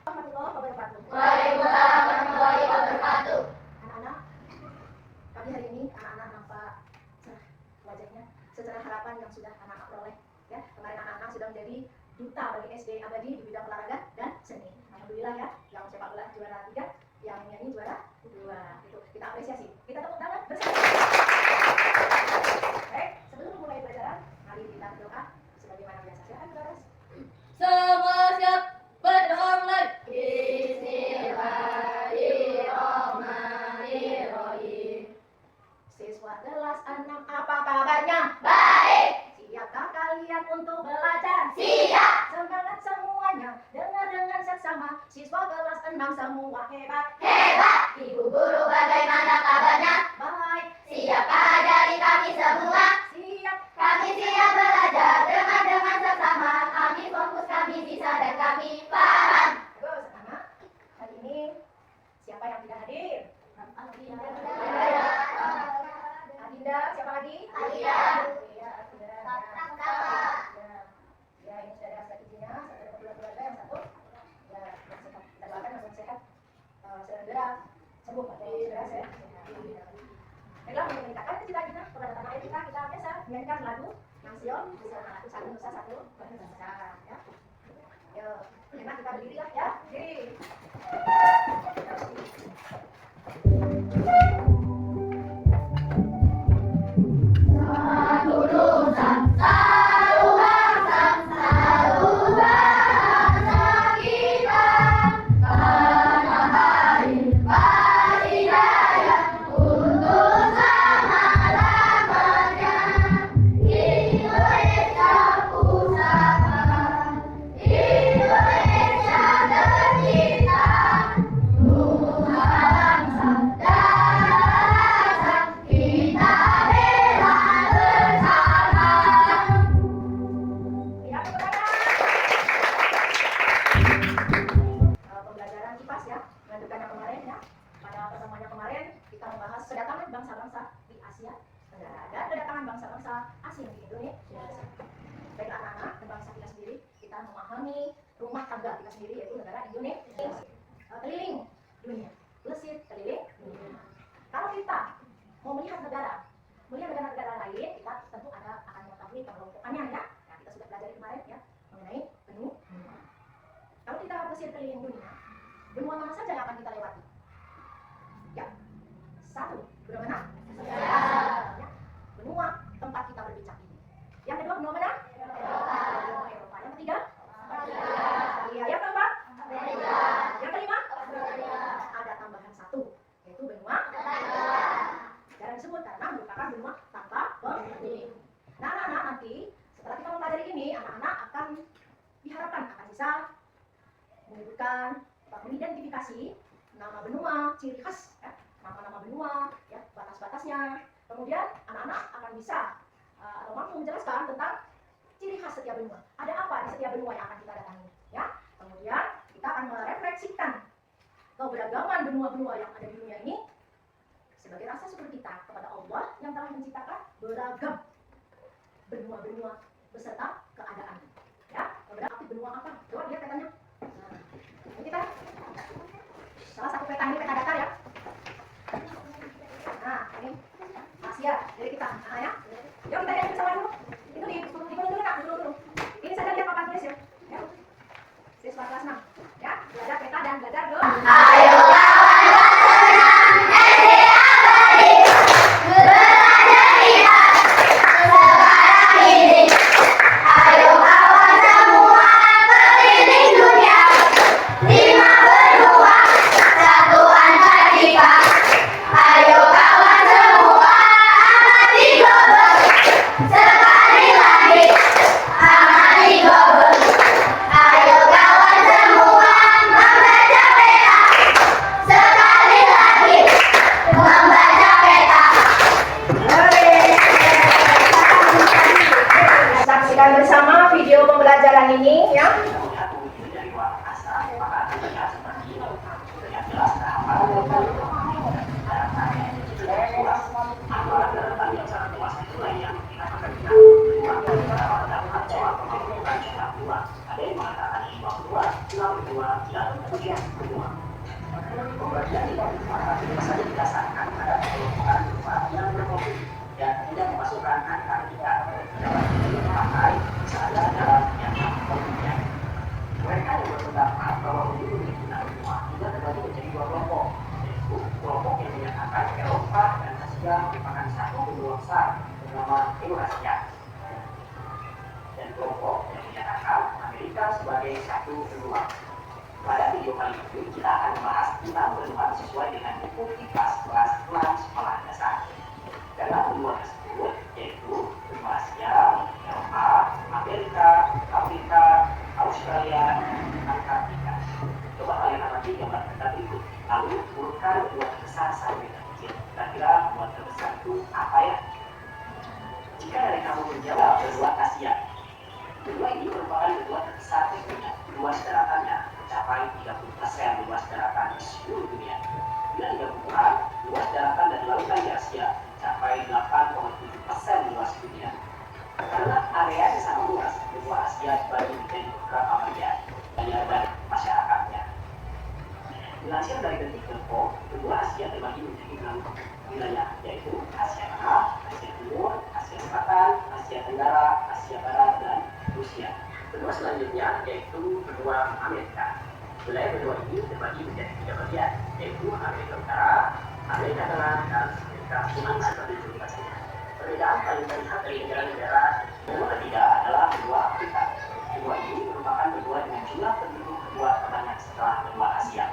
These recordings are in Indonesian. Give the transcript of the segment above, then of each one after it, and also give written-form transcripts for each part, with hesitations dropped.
Waalaikumsalam warahmatullahi wabarakatuh. Anak-anak, pagi hari ini anak-anak nampak cerah wajahnya secerah harapan yang sudah anak-anak peroleh. Ya, kemarin anak-anak sudah menjadi duta bagi SD Abadi di bidang olahraga dan seni. Alhamdulillah ya, yang sepak bola juara 3, yang nyanyi juara 2. Itu kita apresiasi. Kita tepuk tangan bersama. Baik, sebelum mulai pelajaran, mari kita berdoa sebagaimana biasa. Silakan Baras. Semua siap berdoa mulai. Bismillahirrahmanirrahim. Siswa kelas 6, apa kabarnya? Baik. Siapkah kalian untuk belajar? Siap. Semangat semuanya, dengar dengan seksama. Siswa kelas 6 semua hebat. Hebat. Ibu guru bagaimana kabarnya? Baik. Siapkah dari kami semua? Siap. Kami siap belajar dengan sesama. Kami fokus, kami bisa dan kami paham. Bagus, anak. Hari ini siapa yang tidak hadir? Adinda, siapa lagi? Adinda. Iya, Adinda. Ya, ini sudah ada hasil izinnya, satu ada keluarga yang satu. Ya, yang sehat. Kita doakan langsung sehat. Segera sembuh atau segera sehat. Baiklah, untuk meningkatkan cita kita kepada tanah air kita biasa menyanyikan lagu Nasion, satu nusa satu bangsa. Ya. Yuk, enak kita berdiri lah ya. Berdiri. Satu nusa, satu bangsa, satu bahasa kita. Tanah air pasti jaya untuk selama-lamanya. Indonesia pusaka, Indonesia tercinta. Nusa bangsa dan rasa kita bela bersama. Ya, pembelajaran kipas ya, melanjutkan yang kemarin ya. Pada pertemuan yang kemarin kita membahas kedatangan bangsa-bangsa di Asia Tenggara dan kedatangan bangsa-bangsa asing di Indonesia. Baiklah anak-anak dan bangsa kita sendiri, kita memahami rumah tangga kita sendiri yaitu negara Indonesia. Keliling dunia, Lesir keliling dunia. Kalau kita mau melihat negara-negara lain, kita tentu akan mengetahui pengelompokannya ya. Nah, kita sudah pelajari kemarin ya mengenai benua. Kalau kita bersih keliling dunia, benua mana saja yang akan kita lewati? Ya, satu, benua mana? Ya, benua tempat kita berbicara ini. Yang kedua, benua mana? Benua Eropa. Yang ketiga? Iya. Yang keempat? Yang kelima? Ada tambahan satu, yaitu benua. Jangan disebut karena merupakan benua tanpa penghuni. Nah, anak-anak nanti setelah kita mempelajari ini, anak-anak akan diharapkan akan bisa menyebutkan atau mengidentifikasi nama benua, ciri khas, ya, nama-nama benua, ya, batas-batasnya. Kemudian anak-anak akan bisa atau mampu menjelaskan tentang ciri khas setiap benua. Ada apa di setiap benua yang akan kita datangi, ya. Kemudian kita akan merefleksikan keberagaman benua-benua yang ada di dunia ini sebagai rasa syukur kita kepada Allah yang telah menciptakan beragam benua-benua beserta keadaan. Ya, beberapa benua apa? Coba lihat petanya. Nah, ini kita salah satu peta ini peta datar ya. Nah, ini Asia dari kita. Nah, ya. Yuk kita lihat bersama dulu. Itu di dulu Kak, dulu. Ini saja lihat papan tulis ya. Ya. Siswa kelas 6. Ya, belajar peta dan belajar dulu. Ayo kawan senang SD Abadi, belajar lihat sekarang ini. Ayo kawan semua keliling dunia, 5 benua, satu antar kita. Ayo kawan semua amati global, sekali lagi amati global. Ayo kawan semua membaca peta, sekali lagi membaca peta. Saksikan bersama video pembelajaran ini ya. Kemudian kedua, pembagian nilai manfaat bisa saja didasarkan pada kelompokan berupa yang berkonflik dan tidak memasukkan angka ketika dalam dipakai misalnya dalam yang konfliknya. Mereka yang berpendapat bahwa unit bina benua juga terbagi menjadi dua kelompok, yaitu kelompok yang menyatakan Eropa dan Asia merupakan satu benua besar bernama Eurasia, dan kelompok yang menyatakan Amerika sebagai satu benua. Pada video kali ini kita akan membahas tentang benua sesuai dengan buku di kelas plan sekolah dasar. Dalam benua tersebut yaitu benua Asia, Eropa, Amerika, Afrika, Australia, Antartika. Coba kalian amati gambar peta berikut, lalu urutkan benua terbesar sampai terkecil. Kira-kira benua terbesar itu apa ya? Jika dari kamu menjawab benua Asia, benua ini merupakan benua terbesar di dunia. Luas daratannya mencapai 30% luas daratan di seluruh dunia. Bila digabungkan, luas daratan dan lautan di Asia mencapai 8,7% luas dunia. Karena area yang sangat luas, benua Asia dibagi menjadi beberapa bagian dan masyarakatnya. Dilansir dari detik.info, benua Asia terbagi menjadi 6 wilayah, yaitu Asia Tengah, Asia Timur, Asia Selatan, Asia Tenggara, Asia Barat, dan Rusia. Benua selanjutnya yaitu benua Amerika. Wilayah benua ini terbagi menjadi 3 bagian, yaitu Amerika Utara, Amerika Tengah, dan Amerika Selatan seperti indikasinya. Perbedaan paling terlihat dari negara-negara. Benua ketiga adalah benua Afrika. Benua ini merupakan benua dengan jumlah penduduk kedua terbanyak setelah benua Asia.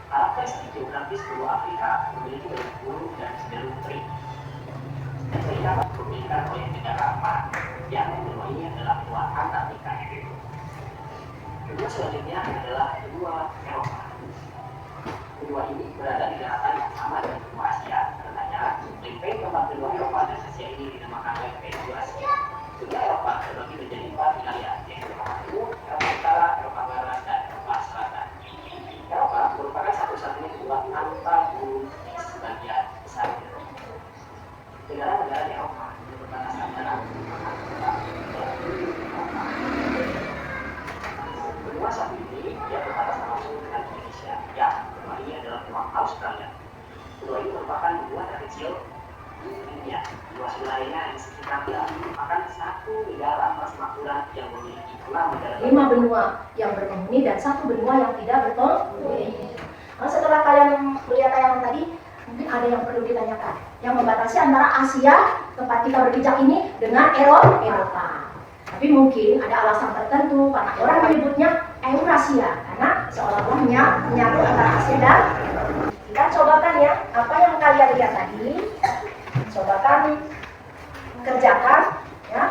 Karakteristik geografis benua Afrika memiliki banyak gunung dan jalur kering. Afrika didominasi oleh negara Barat, yang benua ini adalah benua Antartika. Benua selanjutnya adalah benua Eropa. Benua ini berada di daratan yang sama dengan benua Asia. Karenanya, lempeng keempat benua Eropa dan Asia ini dinamakan lempeng benua Asia. Benua Eropa terbagi menjadi 4 wilayah, yaitu Eropa Timur, Eropa Utara, Eropa Barat, dan Eropa Selatan. Eropa merupakan satu-satunya benua tanpa gunung di sebagian besar. Negara-negara di Eropa yang berbatasan darat benua satu ini dia berbatasan langsung dengan Indonesia. Ya, benua ini adalah benua Australia. Benua ini merupakan benua terkecil di dunia. Luas wilayahnya di sekitar merupakan satu negara persemakmuran yang memiliki 5 benua yang berpenghuni dan 1 benua yang tidak berpenghuni. Nah, setelah kalian melihat tayangan tadi, mungkin ada yang perlu ditanyakan. Yang membatasi antara Asia, tempat kita berpijak ini, dengan Eropa. Tapi mungkin ada alasan tertentu karena orang menyebutnya Eurasia karena seolah-olah menyatu antara Asia dan Eropa. Kita cobakan ya, apa yang kalian lihat tadi, cobakan kerjakan ya.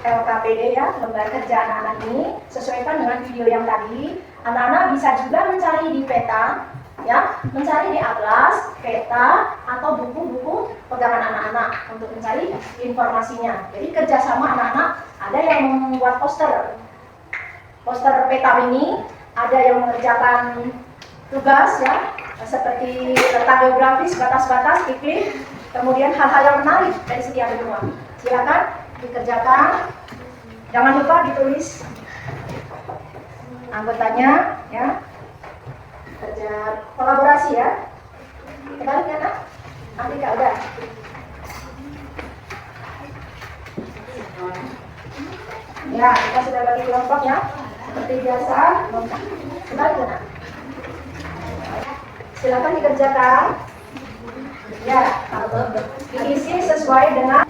LKPD ya, lembar kerja anak-anak ini sesuaikan dengan video yang tadi. Anak-anak bisa juga mencari di peta ya, mencari di atlas, peta, atau buku-buku pegangan anak-anak untuk mencari informasinya. Jadi kerjasama anak-anak, ada yang membuat poster peta ini, ada yang mengerjakan tugas ya, seperti letak geografis, batas-batas, iklim, kemudian hal-hal yang menarik dari setiap benua. Silakan dikerjakan, jangan lupa ditulis anggotanya ya, kerja kolaborasi ya. Kembali kan nak? Andika udah ya, kita sudah bagi kelompok ya seperti biasa. Kembali kan nak? Silakan dikerjakan ya, diisi sesuai dengan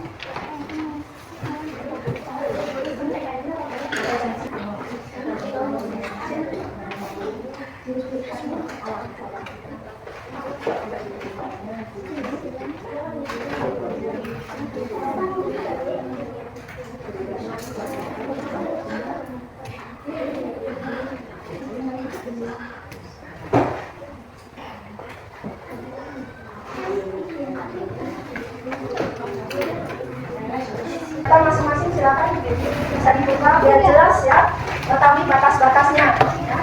masing-masing silakan bisa dibuka biar jelas ya, tetapi batas-batasnya ya.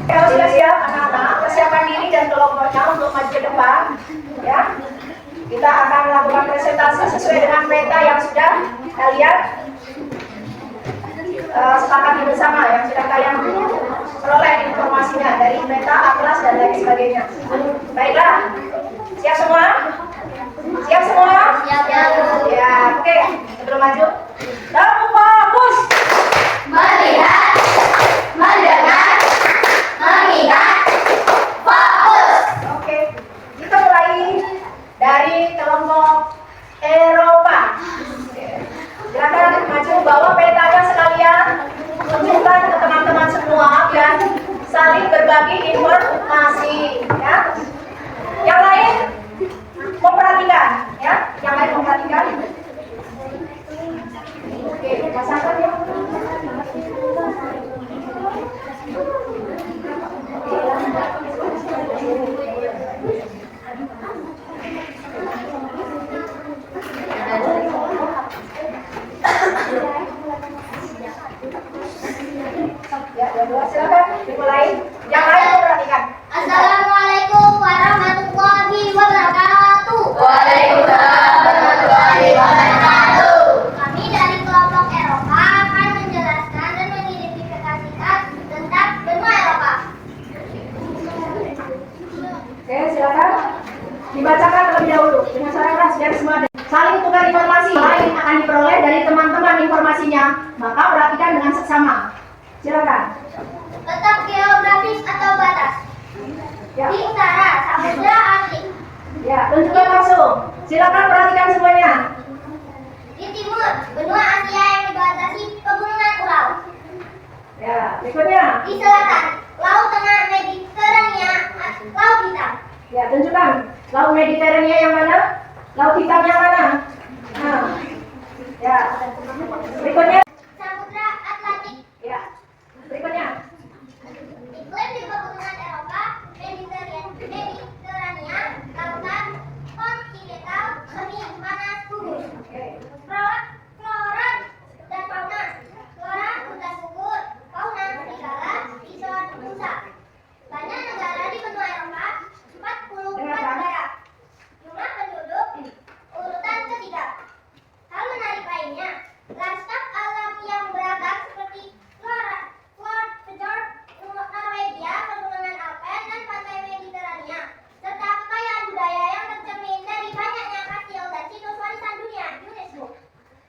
Kalau sudah siap anak-anak, persiapkan diri dan kelompoknya untuk maju ke depan. Ya, kita akan melakukan presentasi sesuai dengan peta yang sudah kalian sepakati bersama, yang sudah kalian peroleh informasinya dari peta, atlas, dan lain sebagainya. Baiklah, siap semua? Siap semua? Siap. Ya, oke. Sebelum maju, fokus. Melihat, mendengar, mengingat, fokus. Oke, kita mulai dari kelompok Eropa. Silakan maju, bawa petanya sekalian, tunjukkan ke teman-teman semua dan saling berbagi informasi. Ya, yang lain memperhatikan, ya, yang lain memperhatikan. Oke, pasangkan ya. Ya, dua-dua silakan dimulai. Yang lain memperhatikan. Assalamualaikum warahmatullahi wabarakatuh. Waalaikumsalam warahmatullahi wabarakatuh. Kami dari kelompok Eropa akan menjelaskan dan mengidentifikasikan tentang benua Eropa. Oke, silakan dibacakan terlebih dahulu dengan suara keras biar semua saling tukar informasi lain akan diperoleh dari teman-teman informasinya. Maka perhatikan dengan seksama. Silakan. Letak geografis atau batas. Ya. Di utara, Samudra Atlantik. Ya, tunjukkan langsung. Silakan perhatikan semuanya. Di timur, benua Asia yang dibatasi pegunungan Ural. Ya, berikutnya. Di selatan, Laut Tengah Mediterania, Laut Hitam. Ya, tunjukkan. Laut Mediterania yang mana? Laut Hitam yang mana? Nah. Ya. Berikutnya. Samudra Atlantik. Ya. Berikutnya. Iklim di pegunungan Eropa, Mediterania, lautan kontinental, semi panas gugur. Oke. Flora dan fauna. Flora hutan gugur, fauna serigala, bison, rusa. Banyak negara di benua Eropa, 44 negara. Jumlah penduduk, urutan ketiga. Hal menarik lainnya, lanskap alam yang beragam seperti fjord, Norwegia, pegunungan Alpen, dan pantai Mediterania, serta kekayaan budaya yang tercermin dari banyaknya kastil dan situs warisan dunia UNESCO.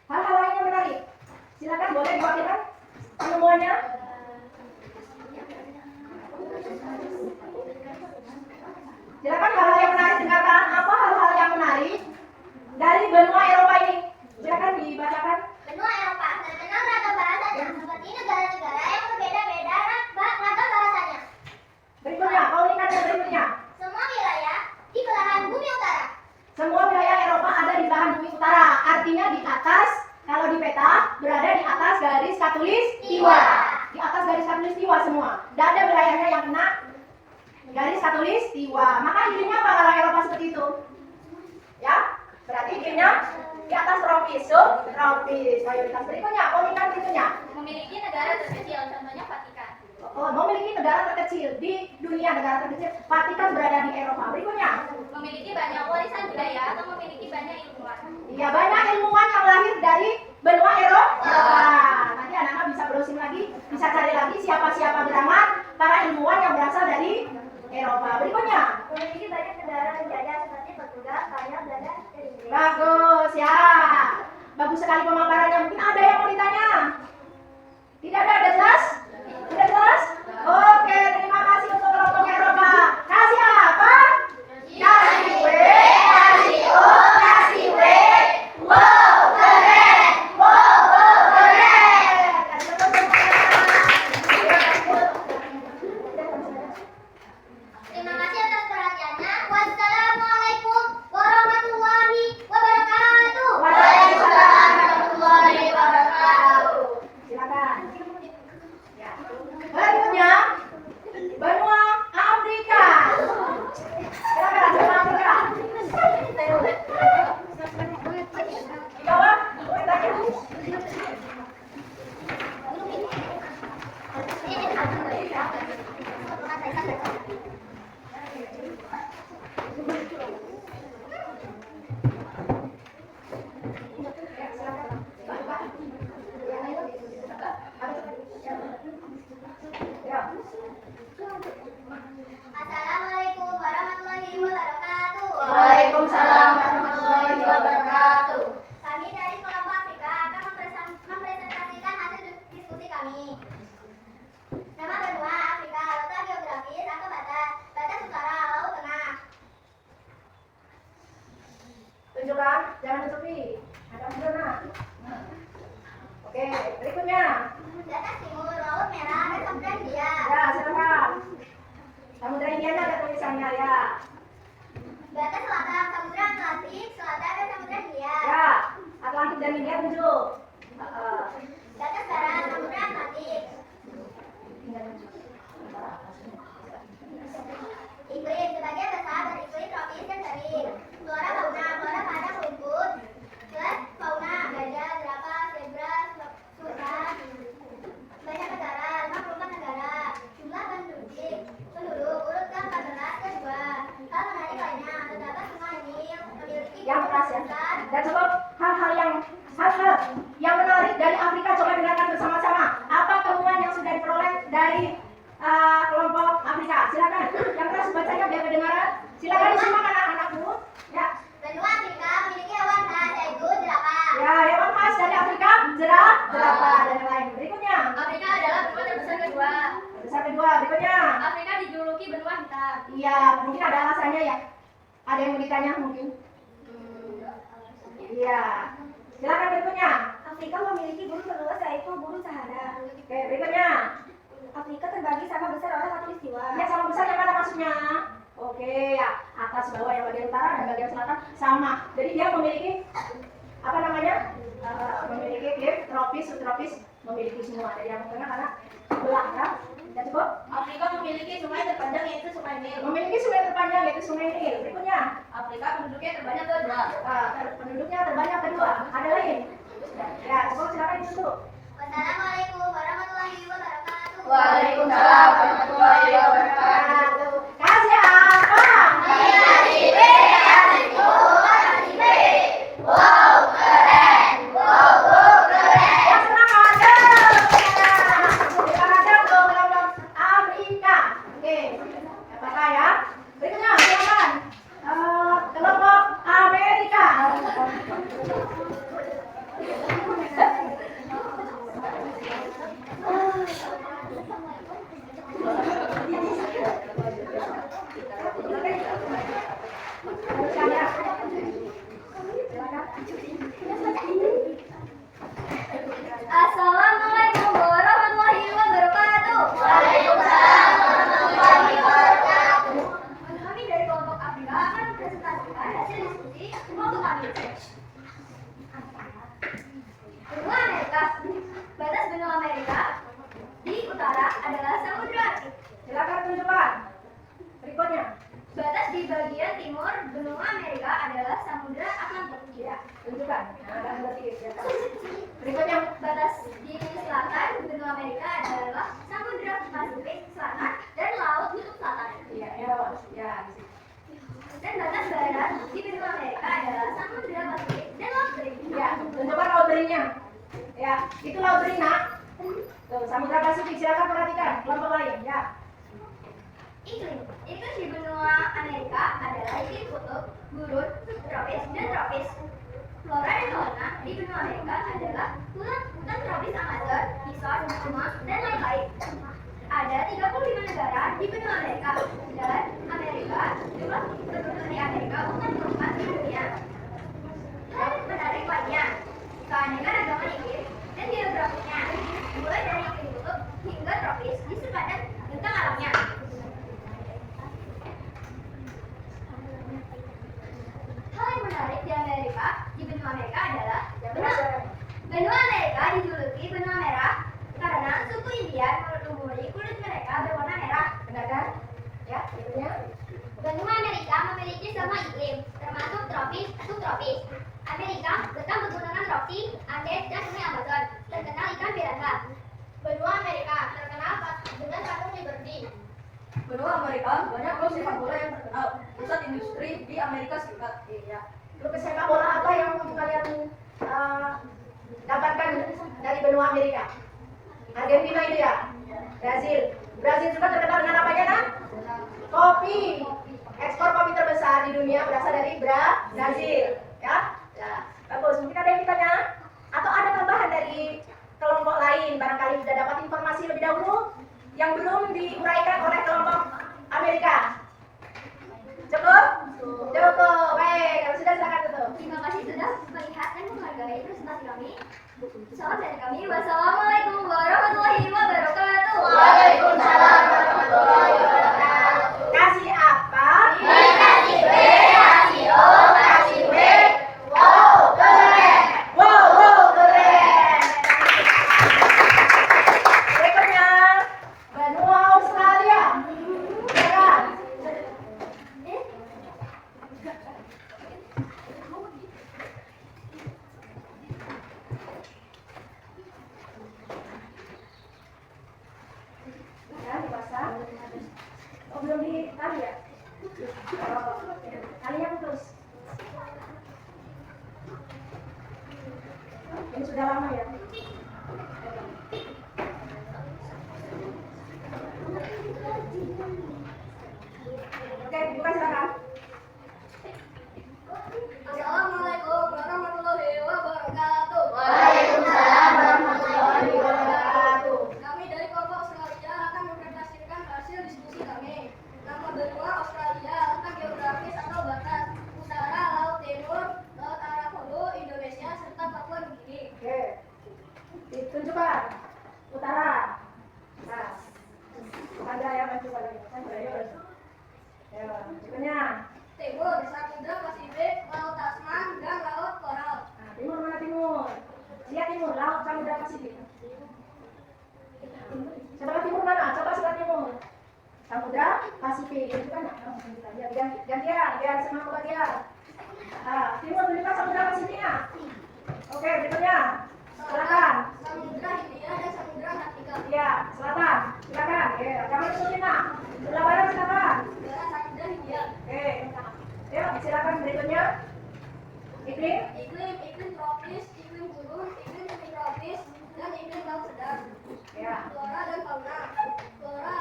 Hal-hal lain yang menarik. Silakan boleh diwakilkan semuanya. Silakan hal-hal yang menarik, dengarkan apa hal-hal yang menarik dari benua Eropa ini. Silakan dibacakan. Benua Eropa terkenal ragam bahasanya, seperti negara-negara yang berbeda-beda ragam bahasanya. Berikutnya, keunikan yang berikutnya. Semua wilayah di belahan bumi utara. Semua wilayah Eropa ada di belahan bumi utara. Artinya di atas, kalau di peta, berada di atas garis khatulistiwa. Di atas garis khatulistiwa semua. Dan ada wilayahnya yang kena garis khatulistiwa. Maka iklimnya apa kalau Eropa seperti itu? Ya, berarti iklimnya di atas tropis, subtropis. Mayoritas. Berikutnya, keunikan berikutnya. Memiliki negara terkecil, contohnya Vatikan. Oh, memiliki negara terkecil di dunia, negara terkecil. Vatikan berada di Eropa. Berikutnya. Memiliki banyak warisan budaya atau memiliki banyak ilmuwan. Iya, banyak ilmuwan yang lahir dari benua Eropa. Nanti anak-anak bisa browsing lagi, bisa cari lagi siapa-siapa gerangan para ilmuwan yang berasal dari Eropa. Berikutnya. Memiliki banyak negara penjajah seperti Portugal, Spanyol, Belanda, dan Inggris. Bagus, ya. Bagus sekali pemaparannya. Mungkin ada yang mau ditanya? Tidak ada, ada jelas? Sudah jelas? Oke, terima kasih untuk kelompok Eropa. Kasih apa? Kasih W, kasih O, kasih W. Wow, keren. Wow, keren. Terima kasih atas perhatiannya. Wassalamualaikum warahmatullahi wabarakatuh. Waalaikumsalam warahmatullahi tulisannya ya. Batas selatan Samudra Atlantik, selatan dan Samudra Hindia. Ya, Atlantik dan Hindia tunjuk. Batas barat Samudra Atlantik. Iklim sebagian besar beriklim tropis dan kering. Flora fauna pada rumput. Fauna gajah, jerapah, zebra, sultan. Banyak negara, 54 negara. Jumlah penduduk urut ke-14 ke 2. Hal menarik lainnya, terdapat sungai Nil memiliki Yang keras ya. besar. Dan cukup hal-hal yang menarik dari Afrika, coba dengarkan bersama-sama. Apa keumuman yang sudah diperoleh dari kelompok Afrika? Silakan. Yang keras bacanya biar kedengaran. Silakan disimak anak-anakku. Ya. Benua Afrika memiliki hewan khas yaitu jerapah. Ya, hewan khas dari Afrika, jerapah dan lain. Berikutnya. Afrika adalah benua terbesar kedua. Besar kedua, berikutnya. Afrika dijuluki benua hitam. Iya, mungkin ada alasannya ya. Ada yang mau ditanya mungkin? Iya. Silakan berikutnya. Afrika memiliki gurun terluas yaitu gurun Sahara. Oke, berikutnya. Afrika terbagi sama besar oleh khatulistiwa. Ya, sama besar yang mana maksudnya? Oke, ya. Atas bawah yang bagian utara dan bagian selatan sama. Jadi dia memiliki apa namanya? Memiliki iklim tropis, subtropis, memiliki semua. Jadi yang tengah karena belah kan? Ya cukup. Afrika memiliki sungai terpanjang yaitu Sungai Nil. Memiliki sungai terpanjang yaitu Sungai Nil. Berikutnya. Afrika penduduknya terbanyak kedua. Penduduknya terbanyak kedua. Ada lain? Ya, cukup silakan ditutup. Wassalamualaikum warahmatullahi wabarakatuh. Waalaikumsalam warahmatullahi wabarakatuh. Kasih apa? Kasih B, kasih U, kasih B. Wow, keren. Wow, keren. Yang senang ada. Yang ada kelompok Afrika. Oke, apakah ya? Berikutnya silakan. Kelompok Amerika. Assalamualaikum warahmatullahi wabarakatuh. Waalaikumsalam warahmatullahi wabarakatuh. Kami dari kelompok Afrika akan mempresentasikan hasil diskusi kelompok kami. Benua Amerika. Batas benua Amerika di utara adalah Samudra Arktik. Silakan tunjukkan. Berikutnya. Batas di bagian timur benua Amerika adalah Samudra Atlantik. Ya, tunjukkan. Nah, berarti ya. Berikutnya. Batas di selatan benua Amerika adalah Samudra Pasifik Selatan dan Laut Kutub Selatan. Iya, ya. Dan batas barat di benua Amerika adalah Samudra Pasifik dan Laut Kering. Ya, tunjukkan laut beringnya. Ya, itu laut bering nak. Tuh, Samudra Pasifik, silakan perhatikan. Kelompok lain, ya. Iklim di benua Amerika adalah iklim kutub, gurun, subtropis, dan tropis. Flora dan fauna di benua Amerika adalah hutan tropis Amazon, bison, puma, dan lain-lain. Ada 35 negara di benua Amerika dan Amerika jumlah penduduk di Amerika bukan keempat di dunia. Hal menarik lainnya, keanekaragaman iklim dan geografinya, mulai dari iklim kutub hingga tropis di sepanjang bentang alamnya. Hal yang menarik di Amerika, di benua Amerika adalah benua Amerika dijuluki benua merah karena suku Indian melumuri kulit mereka berwarna merah. Benar kan? Ya, itunya. Benua Amerika memiliki semua iklim, termasuk tropis, subtropis. Amerika betah pegunungan Rocky, Andes, dan Sungai Amazon, terkenal ikan piranha. Benua Amerika terkenal dengan Patung Liberty. Benua Amerika banyak klub sepak bola yang terkenal, pusat industri di Amerika Serikat. Iya. Klub sepak bola apa yang kalian dapatkan dari benua Amerika? Argentina itu ya? Brazil. Brazil juga terkenal dengan apanya nak? Kopi. Ekspor kopi terbesar di dunia berasal dari Brazil. Ya? Ya. Bagus. Mungkin ada yang ditanya? Atau ada tambahan dari kelompok lain? Barangkali sudah dapat informasi lebih dahulu yang belum diuraikan oleh kelompok Amerika. Cukup? Cukup. Baik, kalau sudah silakan tutup. Terima kasih sudah melihat dan menghargai presentasi kami. Salam dari kami. Wassalamualaikum warahmatullahi wabarakatuh. Waalaikumsalam warahmatullahi wabarakatuh. Kasih apa? Oh, belum ditali ya? Oh, talinya putus. Ini sudah lama ya? Oke, bukan silakan. Assalamualaikum warahmatullahi wabarakatuh. Waalaikumsalam warahmatullahi wabarakatuh. Kami dari kelompok Australia akan mempresentasikan hasil diskusi kami. Nama benua Australia, letak geografis atau batas utara, laut timur, laut Arab Hulu, Indonesia, serta Papua Nugini. Oke. Ditunjukkan. Utara. Nah. Ada ya, maju pada ya, berikutnya. Timur, Samudra Pasifik, Laut Tasman, dan Laut Koral. Nah, timur mana timur? Lihat timur, laut Samudra Pasifik. Sebelah timur mana? Coba sebelah timur. Samudra Pasifik. Itu kan gantian, biar semua kebagian. Nah, timur tunjukkan Samudra Pasifiknya. Oke, berikutnya. Selatan. Samudra Hindia dan Samudra Atlantika. Iya, selatan. Silakan. Jangan disuruhin nak. Sebelah barat silakan. Barat Samudra Hindia. Yuk, silakan berikutnya. Iklim. Iklim tropis, iklim gurun, iklim subtropis, dan iklim laut sedang. Ya. Flora dan fauna. Flora,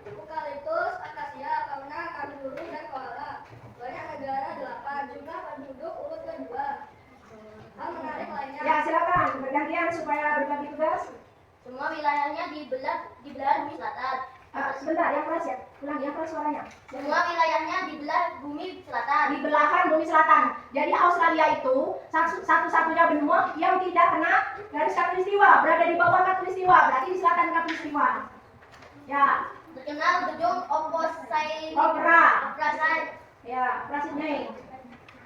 eukaliptus, akasia, fauna, kanguru, dan koala. Banyak negara 8, jumlah penduduk urut kedua. Hal menarik lainnya. Ya, silakan bergantian supaya berbagi tugas. Semua wilayahnya dibelah bumi selatan. Sebentar, yang keras ya. Ulang yang keras suaranya. Semua wilayahnya dibelah bumi selatan. Di belahan bumi selatan. Jadi Australia itu satu-satunya benua yang tidak kena garis khatulistiwa, berada di bawah khatulistiwa, berarti di selatan khatulistiwa. Ya. Terkenal gedung Opera Opera. Ya, Opera Sydney.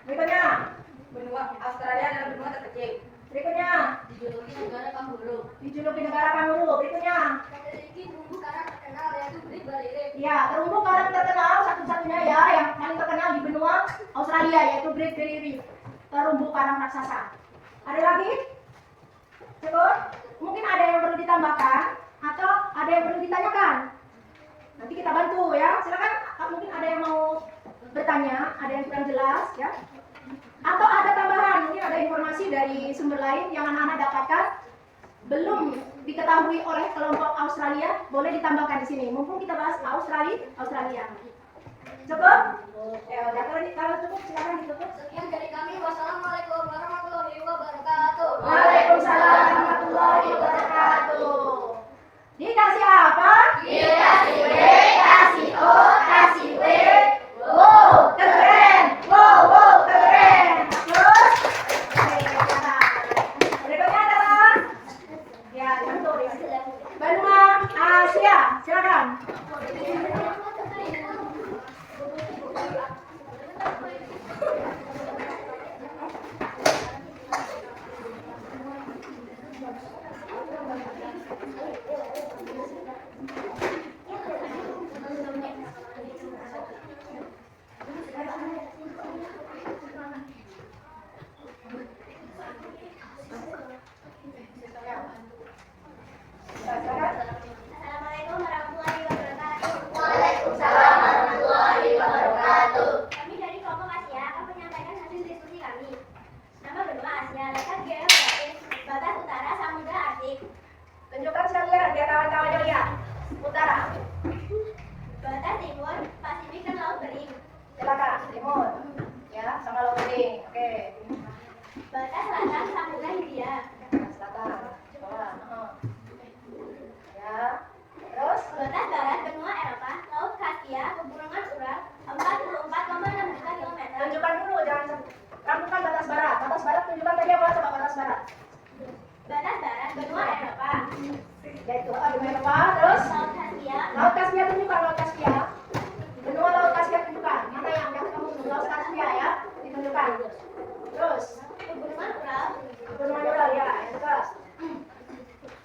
Berikutnya. Benua Australia adalah benua terkecil. Berikutnya. dijuluki negara kanguru. Dijuluki negara kanguru. Berikutnya. Memiliki terumbu karang terkenal yaitu Great Barrier Reef. Ya, terumbu karang terkenal satu-satunya ya yang paling terkenal di benua Australia yaitu Great Barrier Reef. Terumbu karang raksasa. Ada lagi? Cukup? Mungkin ada yang perlu ditambahkan atau ada yang perlu ditanyakan. Nanti kita bantu ya. Silakan. Mungkin ada yang mau bertanya, ada yang kurang jelas ya. Atau ada tambahan, mungkin ada informasi dari sumber lain yang anak-anak dapatkan belum diketahui oleh kelompok Australia, boleh ditambahkan di sini. Mumpung kita bahas Australia. Cukup? Ya udah, kalau cukup silakan ditutup. Sekian dari kami. Wassalamualaikum warahmatullahi wabarakatuh. Waalaikumsalam warahmatullahi wabarakatuh. Dikasih apa? Dikasih W, kasih O, kasih W. Wow, keren. Wow, keren. Terus? Berikutnya adalah ya, contoh ya. Benua Asia. Silakan. Assalamualaikum warahmatullahi wabarakatuh. Waalaikumsalam warahmatullahi wabarakatuh. Kami dari kelompok Asia akan menyampaikan hasil diskusi kami. Nama benua Asia, letak geografis, batas utara Samudra Arktik. Tunjukkan sekalian biar kawan-kawannya lihat. Utara. Batas timur, Pasifik dan Laut Bering. Silakan timur. Ya, sama laut Bering. Oke. Batas selatan Samudra Hindia. Selatan. Bawah. Ya. Terus Batas barat benua Eropa, Laut Kaspia, pegunungan Ural, 44,6 juta kilometer. tunjukkan dulu, jangan rampungkan batas barat. Batas barat tunjukkan tadi apa? Coba batas barat. Batas barat benua Eropa, Yaitu benua Eropa. Terus Laut Kaspia, Laut Kaspia tunjukkan Laut Kaspia. Benua Laut Kaspia tunjukkan. Mana yang ketemu Laut Kaspia ya? Ditunjukkan. Terus pegunungan Ural, pegunungan Ural ya, yang atas.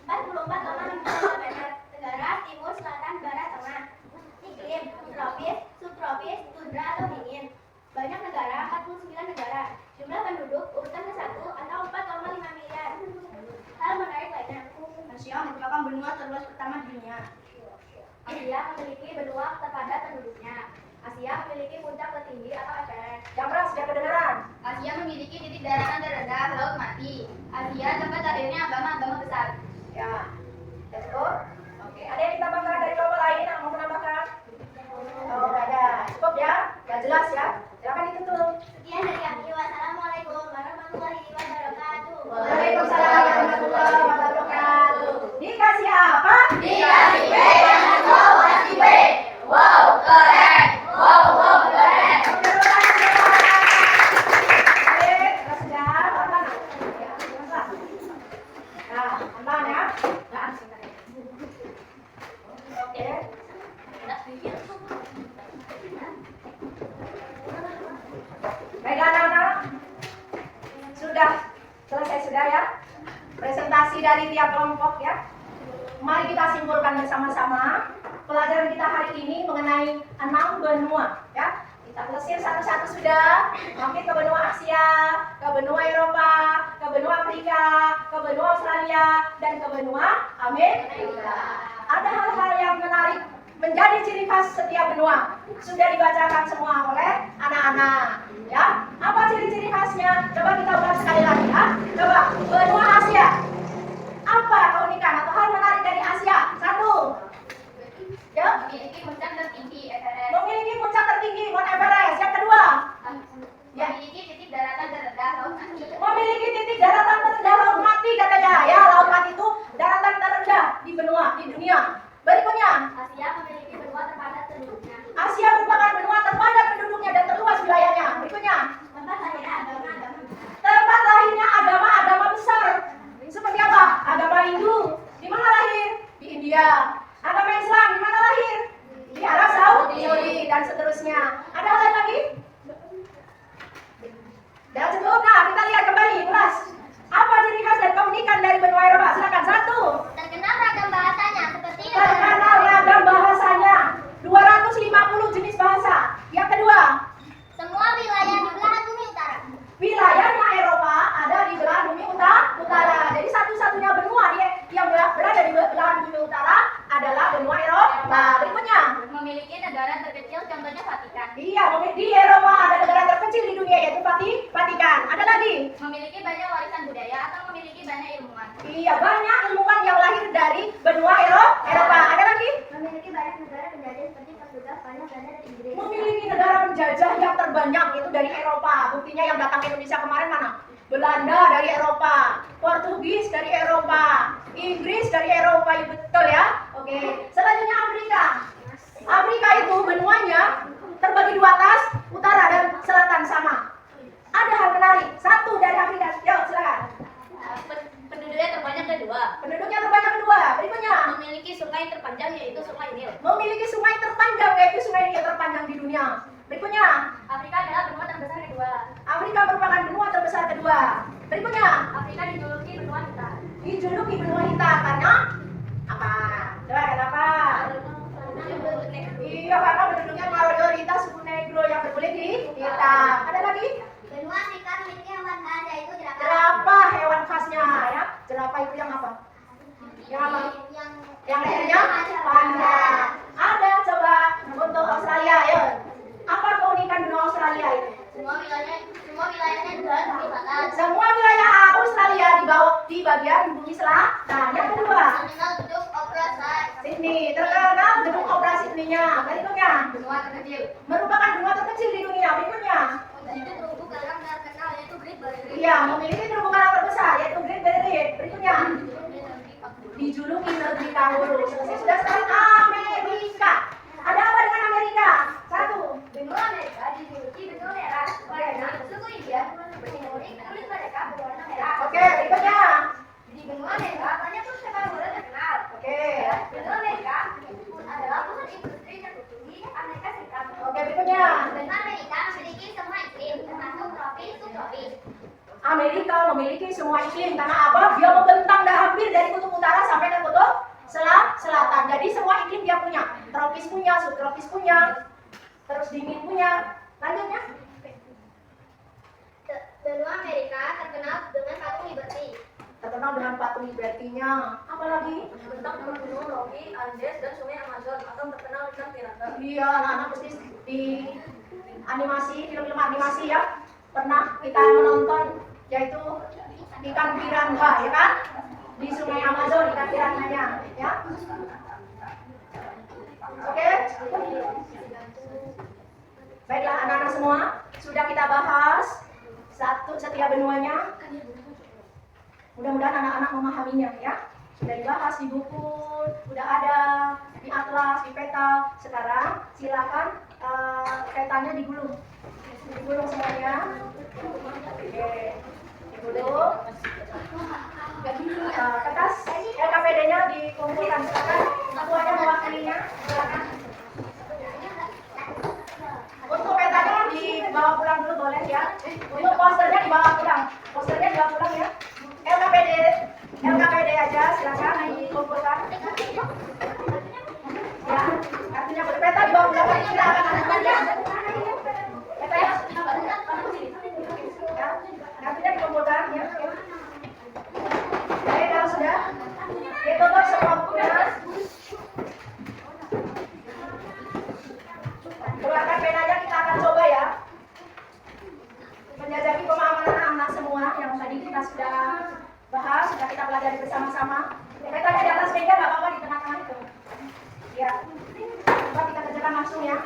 44,6 juta kilometer. Negara timur, selatan, barat, tengah. Iklim tropis, subtropis, tundra atau dingin. Banyak negara, 49 negara. Jumlah penduduk urutan ke-1 atau 4,5 miliar. Hal menarik lainnya. Asia merupakan benua terluas pertama di dunia. Asia memiliki benua terpadat penduduk. dari tiap kelompok ya. Mari kita simpulkan bersama-sama. Pelajaran kita hari ini mengenai 6 benua ya. Kita telisir satu-satu sudah. Mampir ke benua Asia, ke benua Eropa, ke benua Afrika, ke benua Australia, dan ke benua Amerika. Ada hal-hal yang menarik menjadi ciri khas setiap benua. Sudah dibacakan semua oleh anak-anak ya. Apa ciri-ciri khasnya? Coba kita ulang sekali lagi ya. Coba, benua Asia. Apa keunikan atau hal menarik dari Asia? Satu. Ya. Memiliki puncak tertinggi Everest. Memiliki puncak tertinggi Mount Everest. Yang kedua. Ya. Memiliki titik daratan terendah Laut Mati. Memiliki titik daratan terendah Laut Mati katanya. Ya, Laut Mati itu daratan terendah di benua, di dunia. Berikutnya. Asia memiliki benua terpadat penduduknya. Asia merupakan benua terpadat penduduknya dan terluas wilayahnya. Berikutnya. Tempat lahirnya agama-agama. Tempat lahirnya agama-agama besar. Seperti apa? Agama Hindu. Di mana lahir? Di India. Agama Islam di mana lahir? Di Arab Saudi dan seterusnya. Ada hal lain lagi? Dan cukup. Nah, kita lihat kembali, ulas. Apa ciri khas dan keunikan dari benua Eropa? Silakan. Satu. Terkenal ragam bahasanya seperti Terkenal ragam bahasanya. 250 jenis bahasa. Yang kedua. semua wilayah di belahan bumi utara. Wilayahnya Eropa ada di belahan bumi utara. Jadi satu-satunya benua yang berada di belahan bumi utara adalah benua Eropa. Berikutnya. Memiliki negara terkecil contohnya Vatikan. Iya, di Eropa ada negara terkecil di dunia yaitu Vatikan. Ada lagi? Memiliki banyak warisan budaya atau memiliki banyak ilmuwan. Iya, banyak ilmuwan yang lahir dari benua Eropa. Ada lagi? Memiliki banyak negara penjajah seperti Portugal, Spanyol, Belanda, dan Inggris. Memiliki negara penjajah yang terbanyak itu dari Eropa. Buktinya yang datang ke Indonesia kemarin mana? Belanda dari Eropa, Portugis dari Eropa, Inggris dari Eropa, ya betul ya. Oke, selanjutnya Afrika. Afrika itu benuanya terbagi dua, atas, utara dan selatan sama. Ada hal menarik. Satu dari Afrika. Yuk, silakan. Penduduknya terbanyak kedua. Penduduknya terbanyak kedua. Berikutnya. Memiliki sungai terpanjang yaitu Sungai Nil. Memiliki sungai terpanjang yaitu sungai Nil terpanjang di dunia. Berikutnya. Afrika adalah benua terbesar kedua. Afrika merupakan benua terbesar kedua. Berikutnya. Afrika dijuluki benua hitam. Dijuluki benua hitam karena apa? Coba kenapa? Iya, karena penduduknya mayoritas suku negro yang berkulit hitam. Ada lagi? Benua Afrika memiliki hewan khas yaitu jerapah. Jerapah hewan khasnya ya. Jerapah itu yang apa? Yang apa? Yang lehernya panjang. Ada coba untuk Australia ya. Apa keunikan benua Australia itu? Semua wilayahnya di belahan bumi selatan. Semua wilayah Australia di bagian bumi selatan. Yang kedua, Terkenal gedung opera Sydney. Terkenal gedung opera Sydney-nya. Berikutnya, benua terkecil. merupakan benua terkecil di dunia. Berikutnya, Itu terumbu karang terkenal yaitu Great Barrier Reef. iya, memiliki terumbu karang terbesar yaitu Great Barrier Reef. Berikutnya, dijuluki negeri kanguru. Selesai sudah. Sekarang Amerika. Ada apa dengan Amerika? Satu. Benua Amerika dijuluki benua merah karena suku India bersimbiotik kulit mereka berwarna merah. Oke, berikutnya. Di benua Amerika banyak perusahaan bola terkenal. Oke. Benua Amerika adalah pusat industri tertinggi Amerika Serikat. Oke, berikutnya. Benua Amerika memiliki semua iklim termasuk tropis, subtropis. Amerika memiliki semua iklim karena apa? Dia membentang hampir dari kutub utara sampai ke kutub selatan. Jadi semua iklim dia punya. Tropis punya, subtropis punya, terus dingin punya. Lanjutnya. Benua Amerika terkenal dengan patung Liberty. Terkenal dengan patung Liberty-nya. Apa lagi? Bentang gunung Rocky, Andes, dan sungai Amazon atau terkenal dengan piranha. Iya, anak-anak pasti di animasi, film-film animasi ya. Pernah kita menonton yaitu ikan piranha, ya kan? Di sungai Amazon, ikan piranhanya, ya. Oke? Baiklah anak-anak semua, sudah kita bahas setiap benuanya. Mudah-mudahan anak-anak memahaminya ya. Sudah dibahas di buku, sudah ada di atlas, di peta. Sekarang silakan petanya digulung. Digulung semuanya. Oke. Digulung. Kertas LKPD-nya dikumpulkan. Silakan semuanya mewakilinya. Silakan. Untuk petanya dibawa pulang dulu boleh ya. Untuk posternya dibawa pulang. Posternya dibawa pulang ya. LKPD aja pelajari bersama-sama. Petanya di atas meja nggak apa-apa, di tengah-tengah itu. Ya, coba kita kerjakan langsung ya.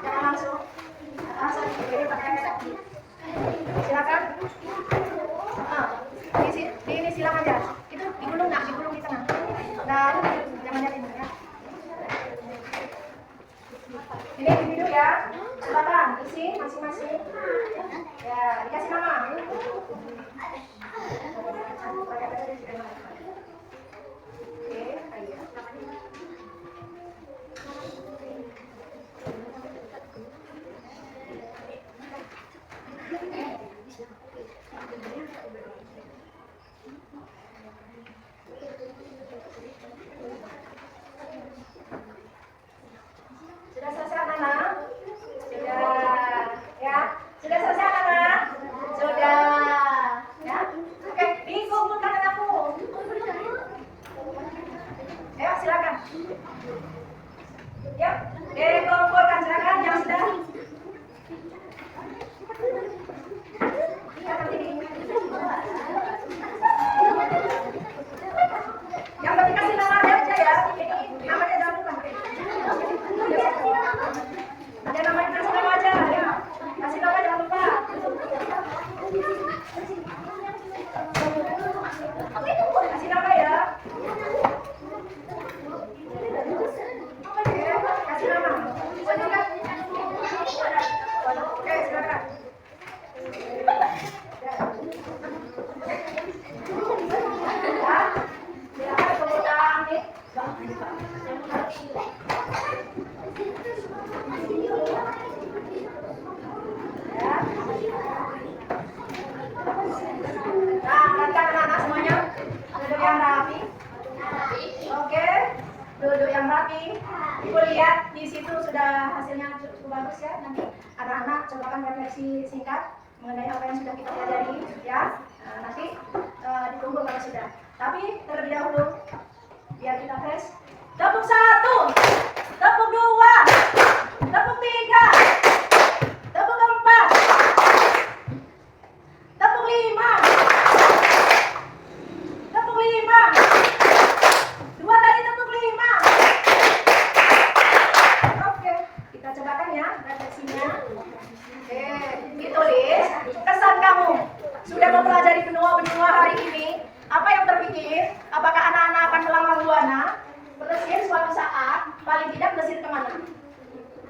Jangan langsung. Jadi pakai silakan. Ini silakan aja. Itu digulung nak, digulung di tengah. Nah, jangan jatuh ya. Ini duduk ya. Silakan isi masing-masing. Ya, dikasih nama. Oke, ayo. Sudah selesai anak-anak? Sudah, ya. Sudah selesai anak-anak? Sudah, ya. Oke, dikumpulkan anakku. Ayo silakan. Ya, dikumpulkan silakan yang sudah. Yang penting kasih nama aja ya. Ini namanya jangan lupa. Ada namanya, kasih nama aja ya. Kasih nama jangan lupa. Kasih nama ya. Oke, kasih nama. Oke, silakan. Duduk yang rapi. Ibu lihat di situ sudah hasilnya cukup bagus ya. Nanti anak-anak cobakan refleksi singkat mengenai apa yang sudah kita pelajari ya. Nanti ditunggu kalau sudah. Tapi terlebih dahulu biar kita tes. Tepuk 1, tepuk 2, tepuk 3, tepuk 4, tepuk 5, tepuk 5. 2 kali tepuk 5. Oke, kita cobakan ya refleksinya. Oke, ditulis kesan kamu sudah mempelajari benua-benua hari ini. Apa yang terpikir? Apakah anak-anak akan melanglang buana? Pelesir suatu saat, paling tidak pelesir kemana?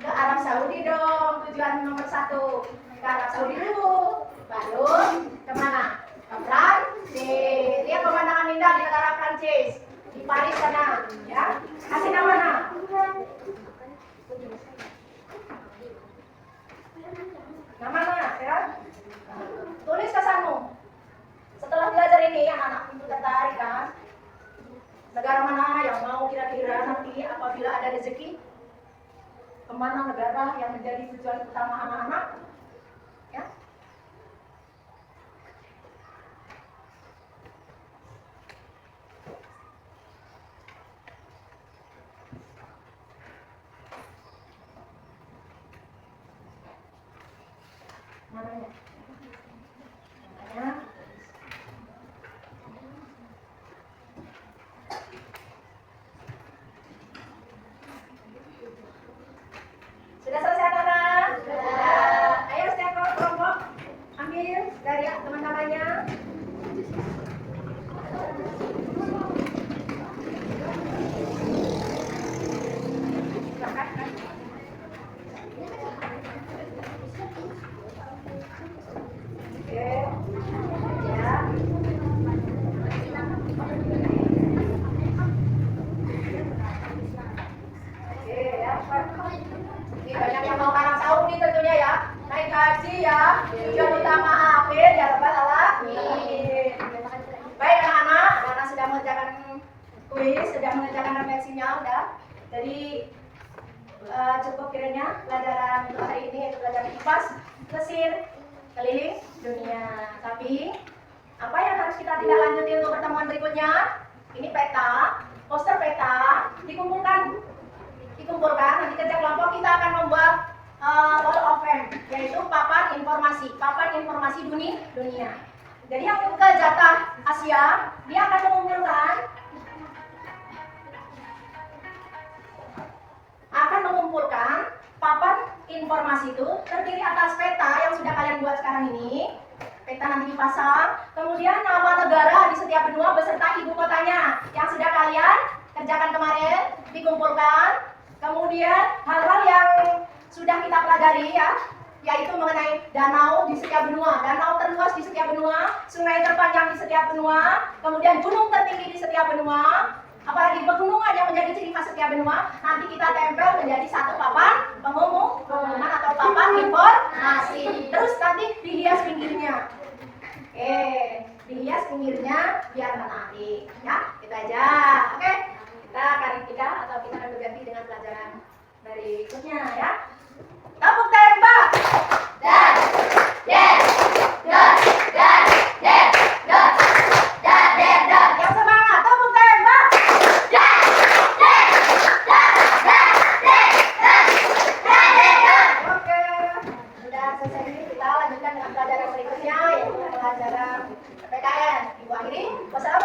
Ke Arab Saudi dong, tujuan nomor 1. Ke Arab Saudi dulu, baru kemana? Ke Prancis. Lihat pemandangan indah di negara Prancis. Di Paris sana, ya. Kasih nama nak. Nama nak, ya. Tulis kesanmu. Setelah belajar ini, anak-anak itu tertarik kan? Negara mana yang mau kira-kira nanti apabila ada rezeki? Kemana negara yang menjadi tujuan utama anak-anak? Ya. Namanya. Namanya. Sudah selesai anak-anak? Sudah. Ayo setiap kelompok ambil dari teman-temannya. Oke. Ya. Oke ya. Ini banyak yang mau ke Arab Saudi tentunya ya. Naik haji ya. Tujuan utama amin ya rabbal alamin. Baik anak-anak, karena sudah mengerjakan kuis, sudah mengerjakan refleksinya udah. Jadi cukup kiranya pelajaran untuk hari ini yaitu pelajaran kipas Mesir keliling dunia. Tapi apa yang harus kita tindak lanjuti untuk pertemuan berikutnya? Ini peta, poster peta dikumpulkan nanti kerja kelompok kita akan membuat wall of fame, yaitu papan informasi dunia. Jadi yang ke jatah Asia, dia akan mengumpulkan papan informasi itu terdiri atas peta yang sudah kalian buat sekarang ini. Peta nanti dipasang, kemudian nama negara di setiap benua beserta ibu kotanya yang sudah kalian kerjakan kemarin dikumpulkan. Kemudian hal-hal yang sudah kita pelajari ya, yaitu mengenai danau di setiap benua, danau terluas di setiap benua, sungai terpanjang di setiap benua, kemudian gunung tertinggi di setiap benua, apalagi pegunungan yang menjadi ciri khas setiap benua. Nanti kita tempel menjadi satu papan pengumuman atau papan informasi. Terus nanti dihias pinggirnya. Oke, dihias pinggirnya biar menarik ya. Itu aja. Oke, kita akan pindah atau kita akan berganti dengan pelajaran berikutnya ya. Tepuk tembak. Dan, dan, dan, dan, dan, dan, dan, dan, dan. Yang semangat, tepuk tembak. Dan, dan, dan, dan, dan, dan, dan, dan. Oke, sudah selesai ini kita lanjutkan dengan pelajaran berikutnya yaitu pelajaran PPKN. Ibu akhiri. Wassalamualaikum.